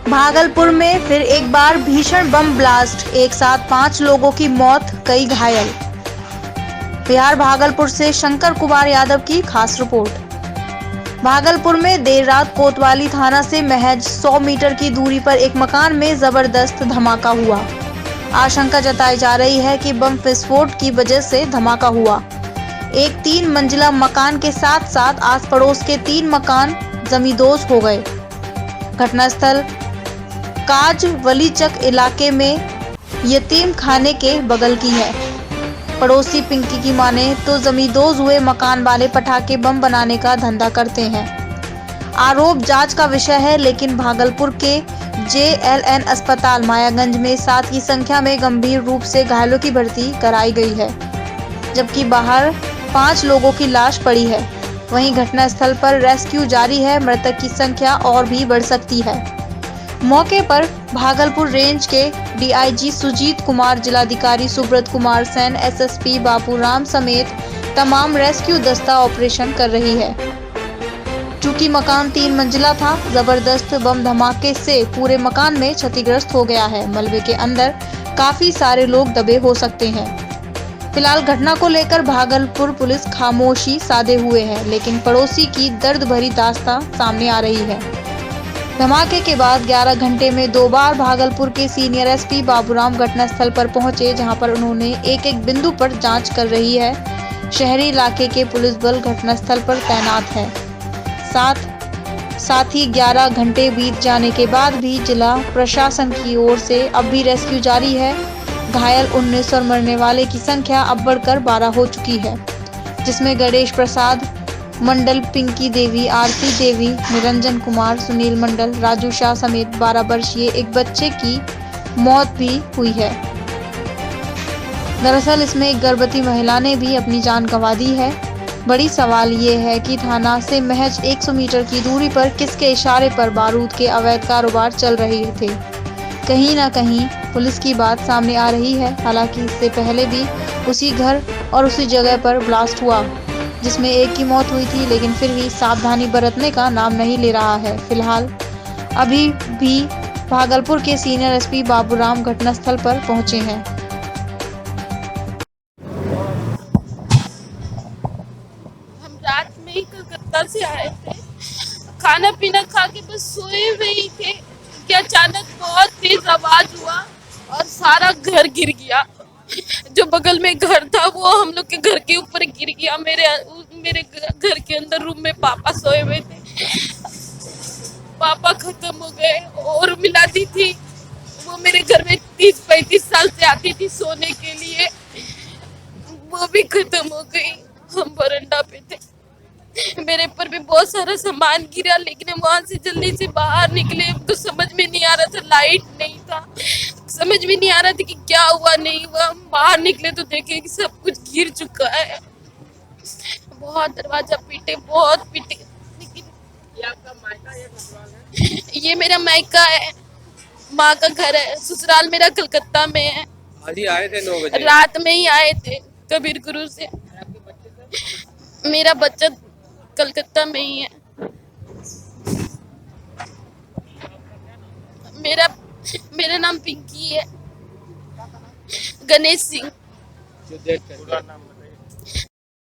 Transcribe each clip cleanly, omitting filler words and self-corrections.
भागलपुर में फिर एक बार भीषण बम ब्लास्ट, एक साथ 5 लोगों की मौत, कई घायल। बिहार भागलपुर से शंकर कुमार यादव की खास रिपोर्ट। भागलपुर में देर रात कोतवाली थाना से महज 100 मीटर की दूरी पर एक मकान में जबरदस्त धमाका हुआ। आशंका जताई जा रही है कि बम विस्फोट की वजह से धमाका हुआ। एक 3 मंजिला मकान के साथ साथ आस पड़ोस के 3 मकान जमींदोज हो गए। घटनास्थल काज वलीचक इलाके में यतीम खाने के बगल की है। पड़ोसी पिंकी की माने तो जमींदोज हुए मकान वाले पटाखे बम बनाने का धंधा करते हैं। आरोप जांच का विषय है, लेकिन भागलपुर के JLN अस्पताल मायागंज में 7 की संख्या में गंभीर रूप से घायलों की भर्ती कराई गई है, जबकि बाहर 5 लोगों की लाश पड़ी है। वहीं घटनास्थल पर रेस्क्यू जारी है। मृतक की संख्या और भी बढ़ सकती है। मौके पर भागलपुर रेंज के DIG सुजीत कुमार, जिलाधिकारी सुब्रत कुमार सैन, SSP बाबूराम समेत तमाम रेस्क्यू दस्ता ऑपरेशन कर रही है। चूंकि मकान 3 मंजिला था, जबरदस्त बम धमाके से पूरे मकान में क्षतिग्रस्त हो गया है। मलबे के अंदर काफी सारे लोग दबे हो सकते हैं। फिलहाल घटना को लेकर भागलपुर पुलिस खामोशी साधे हुए है, लेकिन पड़ोसी की दर्द भरी दास्तां सामने आ रही है। धमाके के बाद 11 घंटे में 2 बार भागलपुर के सीनियर SP बाबूराम घटनास्थल पर पहुंचे, जहां पर उन्होंने एक बिंदु पर जांच कर रही है। शहरी इलाके के पुलिस बल घटनास्थल पर तैनात है। साथ ही 11 घंटे बीत जाने के बाद भी जिला प्रशासन की ओर से अब भी रेस्क्यू जारी है। घायल 19 और मरने वाले की संख्या अब बढ़कर 12 हो चुकी है, जिसमें गणेश प्रसाद मंडल, पिंकी देवी, आरती देवी, निरंजन कुमार, सुनील मंडल, राजू शाह समेत 12 वर्षीय एक बच्चे की मौत भी हुई है। दरअसल इसमें एक गर्भवती महिला ने भी अपनी जान गंवा दी है। बड़ी सवाल ये है कि थाना से महज 100 मीटर की दूरी पर किसके इशारे पर बारूद के अवैध कारोबार चल रहे थे। कहीं ना कहीं पुलिस की बात सामने आ रही है। हालांकि इससे पहले भी उसी घर और उसी जगह पर ब्लास्ट हुआ, जिसमें एक की मौत हुई थी, लेकिन फिर भी सावधानी बरतने का नाम नहीं ले रहा है। फिलहाल अभी भी भागलपुर के सीनियर SP बाबूराम घटनास्थल पर पहुंचे हैं। हम रात में ही कलकत्ता से आए थे, खाना पीना खा के बस सोए हुए ही थे कि अचानक बहुत तेज आवाज हुआ और सारा घर गिर गया। जो बगल में घर था वो हम लोग के घर के ऊपर गिर गया। मेरे घर के अंदर रूम में पापा सोए हुए थे। पापा खत्म हो गए और मिलाती थी, वो मेरे घर में 30-35 साल से आती थी सोने के लिए, वो भी खत्म हो गई। हम बरंडा पे थे, मेरे ऊपर भी बहुत सारा सामान गिरा, लेकिन हम वहां से जल्दी से बाहर निकले तो समझ में नहीं आ रहा था, लाइट नहीं था, समझ में नहीं आ रहा था कि क्या हुआ नहीं हुआ। हम बाहर निकले तो देखे कि सब कुछ गिर चुका है। बहुत दरवाजा पीटे, बहुत पीटे, लेकिन ये आपका मायका या ससुराल है? ये मेरा मायका है, माँ का घर है। ससुराल मेरा कलकत्ता में है। आज ही आए थे 9 बजे, रात में ही आए थे कबीर गुरु से। मेरा बच्चा कलकत्ता में ही है। मेरा नाम पिंकी है, गणेश सिंह।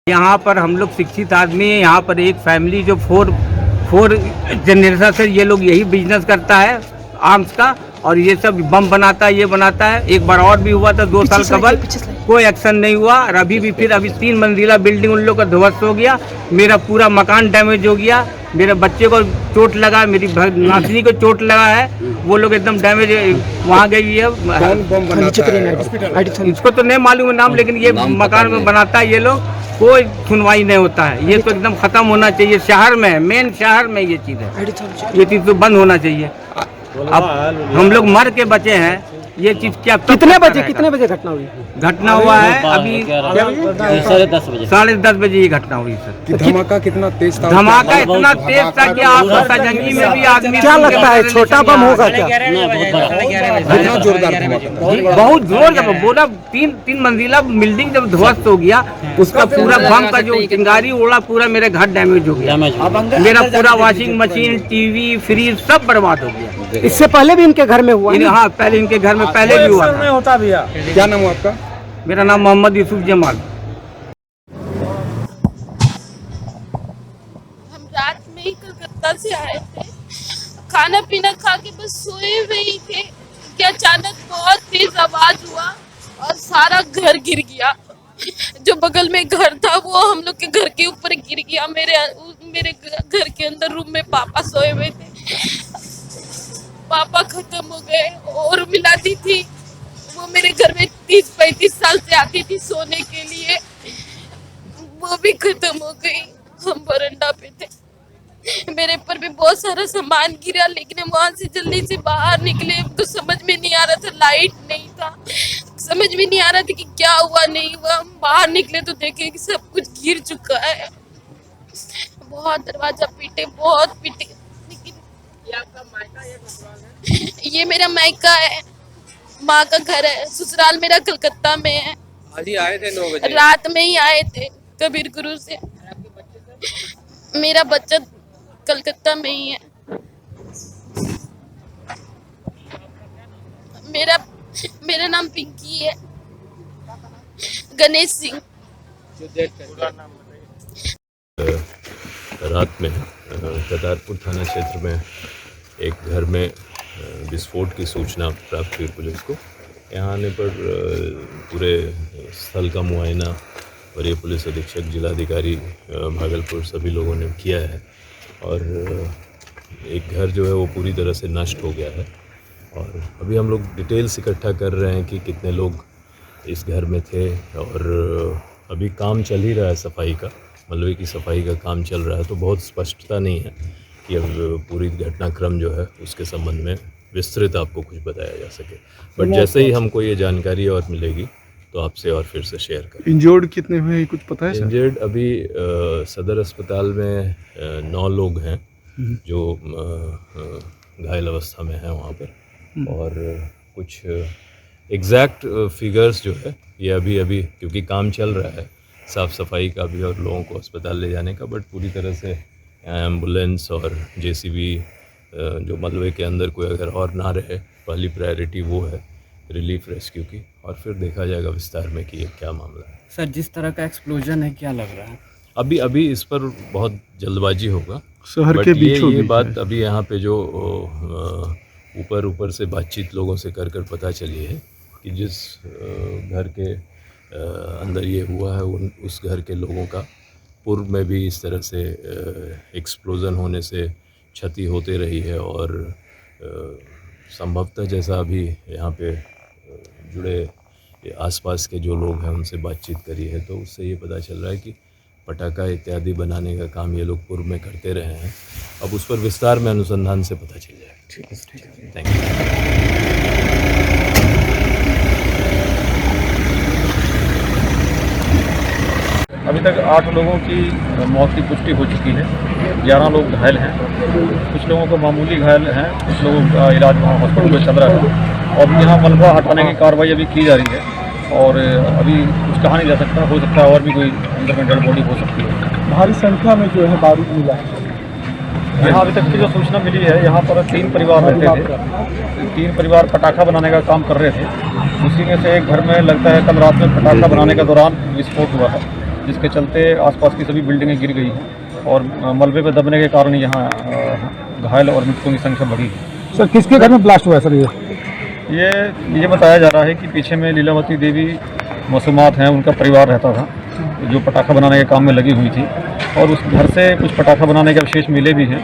यहाँ पर हम लोग शिक्षित आदमी हैं। यहाँ पर एक फैमिली जो फोर जनरेशन से ये लोग यही बिजनेस करता है आर्म्स का, और ये सब बम बनाता है, ये बनाता है। एक बार और भी हुआ था 2 साल कबल, कोई एक्शन नहीं हुआ। और अभी 3 मंजिला बिल्डिंग उन लोग का ध्वस्त हो गया। मेरा पूरा मकान डैमेज हो गया। मेरे बच्चे को चोट लगा, मेरी नातनी को चोट लगा है, वो लोग एकदम डैमेज वहाँ गई है। इसको तो नहीं मालूम है नाम, लेकिन ये मकान में बनाता है ये लोग। कोई सुनवाई नहीं होता है। ये तो एकदम खत्म होना चाहिए। शहर में, मेन शहर में ये चीज़ है, ये चीज़ तो बंद होना चाहिए। अब हम लोग मर के बचे हैं, ये चीज क्या कितने बजे घटना हुई? घटना हुआ है अभी 10:30 बजे ये घटना हुई सर। कि धमाका कितना तेज था? धमाका इतना तेज था कि आप सजंगी में भी आदमी क्या लगता है छोटा बम होगा क्या? कितना जोरदार धमाका था? बहुत जोर जब बोला 3 मंजिला बिल्डिंग जब ध्वस्त हो गया, उसका पूरा बम का जो चिंगारी उड़ा, पूरा मेरे घर डैमेज हो गया। मेरा पूरा वॉशिंग मशीन, टीवी, फ्रिज सब बर्बाद हो गया। इससे पहले भी इनके घर में हुआ? हाँ, पहले इनके घर में पहले भी हुआ था। होता भैया। क्या नाम है आपका? मेरा नाम मोहम्मद यूसुफ जमाल। हम रात में ही कलकत्ता से आए थे, खाना पीना खा के बस सोए हुए ही थे कि अचानक बहुत तेज आवाज हुआ और सारा घर गिर गया। जो बगल में घर था वो हम लोग के घर के ऊपर गिर गया। मेरे घर के अंदर रूम में पापा सोए हुए थे, पापा खत्म हो गए। और मिलाती थी, वो मेरे घर में 30-35 साल से आती थी सोने के लिए, वो भी खत्म हो गई। हम बरंडा पे थे, मेरे पर भी बहुत सारा सामान गिरा, लेकिन हम वहां से जल्दी से बाहर निकले तो समझ में नहीं आ रहा था, लाइट नहीं था, समझ में नहीं आ रहा था कि क्या हुआ नहीं हुआ। हम बाहर निकले तो देखे कि सब कुछ गिर चुका है। बहुत दरवाजा पीटे, बहुत पीटे, लेकिन ये मेरा मायका है, माँ का घर है। ससुराल मेरा कलकत्ता में है। अभी आए थे 9 बजे रात में ही आए थे कबीर गुरु से। मेरा बच्चा कलकत्ता में ही है। मेरा नाम पिंकी है, गणेश सिंह। रात में करतारपुर थाना क्षेत्र में एक घर में विस्फोट की सूचना प्राप्त हुई पुलिस को। यहाँ आने पर पूरे स्थल का मुआयना वरीय पुलिस अधीक्षक, जिलाधिकारी भागलपुर सभी लोगों ने किया है और एक घर जो है वो पूरी तरह से नष्ट हो गया है। और अभी हम लोग डिटेल्स इकट्ठा कर रहे हैं कि कितने लोग इस घर में थे और अभी काम चल ही रहा है सफाई का, मलबे की सफाई का काम चल रहा है, तो बहुत स्पष्टता नहीं है कि अब पूरी घटनाक्रम जो है उसके संबंध में विस्तृत आपको कुछ बताया जा सके। बट जैसे ही हमको ये जानकारी और मिलेगी तो आपसे और फिर से शेयर करें। इंजर्ड कितने हुए हैं कुछ पता है? इंजर्ड अभी सदर अस्पताल में 9 लोग हैं जो घायल अवस्था में हैं वहाँ पर, और कुछ एग्जैक्ट फिगर्स जो है ये अभी क्योंकि काम चल रहा है साफ़ सफाई का भी और लोगों को अस्पताल ले जाने का, बट पूरी तरह से एम्बुलेंस और जेसीबी जो मलबे के अंदर कोई अगर और ना रहे, पहली प्रायोरिटी वो है रिलीफ रेस्क्यू की, और फिर देखा जाएगा विस्तार में कि ये क्या मामला है। सर, जिस तरह का एक्सप्लोजन है, क्या लग रहा है? अभी इस पर बहुत जल्दबाजी होगा शहर के बीचों ये बीच बात अभी यहाँ पे जो ऊपर से बातचीत लोगों से कर पता चली है कि जिस घर के अंदर ये हुआ है उस घर के लोगों का पूर्व में भी इस तरह से एक्सप्लोजन होने से क्षति होते रही है, और संभवतः जैसा अभी यहाँ पे जुड़े आसपास के जो लोग हैं उनसे बातचीत करी है तो उससे ये पता चल रहा है कि पटाखा इत्यादि बनाने का काम ये लोग पूर्व में करते रहे हैं। अब उस पर विस्तार में अनुसंधान से पता चल जाएगा। ठीक है, थैंक यू। अभी तक 8 लोगों की मौत की पुष्टि हो चुकी है, 11 लोग घायल हैं, कुछ लोगों को मामूली घायल हैं, कुछ लोगों का इलाज वहाँ हॉस्पिटल में चल रहा है और यहाँ मलबा हटाने की कार्रवाई अभी की जा रही है। और अभी कुछ कहा नहीं जा सकता, हो सकता है और भी कोई अंदर में डेड बॉडी हो सकती है। भारी संख्या में जो है बारूद मिला है यहाँ अभी तक की जो सूचना मिली है, यहाँ पर 3 परिवार रहते थे। 3 परिवार पटाखा बनाने का काम कर रहे थे, उसी में से एक घर में लगता है कल रात में पटाखा बनाने के दौरान विस्फोट हुआ है, जिसके चलते आसपास की सभी बिल्डिंगें गिर गई हैं और मलबे पर दबने के कारण यहाँ घायल और मृतकों की संख्या बढ़ी है। सर, किसके घर में ब्लास्ट हुआ है? सर, ये बताया जा रहा है कि पीछे में लीलावती देवी मसूमात हैं, उनका परिवार रहता था जो पटाखा बनाने के काम में लगी हुई थी, और उस घर से कुछ पटाखा बनाने के अवशेष मिले भी हैं,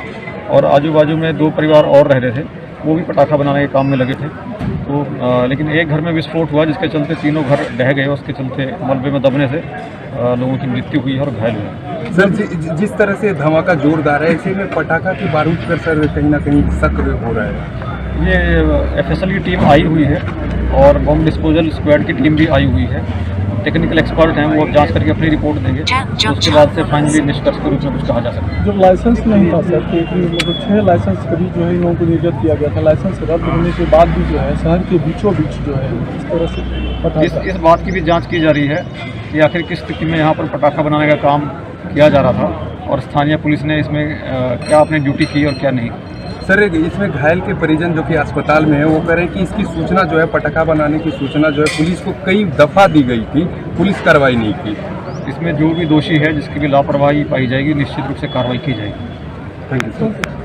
और आजू बाजू में 2 परिवार और रह रहे थे, वो भी पटाखा बनाने के काम में लगे थे। तो लेकिन एक घर में विस्फोट हुआ जिसके चलते तीनों घर ढह गए, उसके चलते मलबे में दबने से लोगों की मृत्यु हुई है और घायल हुए। सर, जिस तरह से धमाका जोरदार है, ऐसे में पटाखा की बारूद पर सर कहीं ना कहीं शक हो रहा है। ये एफएसएल की टीम आई हुई है और बम डिस्पोजल स्क्वाड की टीम भी आई हुई है। टेक्निकल एक्सपर्ट हैं, वो अब जांच करके अपनी रिपोर्ट देंगे, उसके बाद से फाइनली निष्कर्ष के रूप में कुछ कहा जा सकता है। जो लाइसेंस नहीं था सर, तो मतलब 6 लाइसेंस कभी जो है इन लोगों को निर्गत किया गया था। लाइसेंस रद्द होने के बाद भी जो है शहर के बीचों बीच जो है इस तरह से पटाखा। इस बात की भी जांच की जा रही है कि आखिर किस स्थिति में यहाँ पर पटाखा बनाने का काम किया जा रहा था और स्थानीय पुलिस ने इसमें क्या अपनी ड्यूटी की और क्या नहीं। सर इसमें घायल के परिजन जो कि अस्पताल में है वो कह रहे हैं कि इसकी सूचना जो है पटाखा बनाने की सूचना जो है पुलिस को कई दफ़ा दी गई थी, पुलिस कार्रवाई नहीं की। इसमें जो भी दोषी है जिसकी भी लापरवाही पाई जाएगी निश्चित रूप से कार्रवाई की जाएगी। Thank you sir.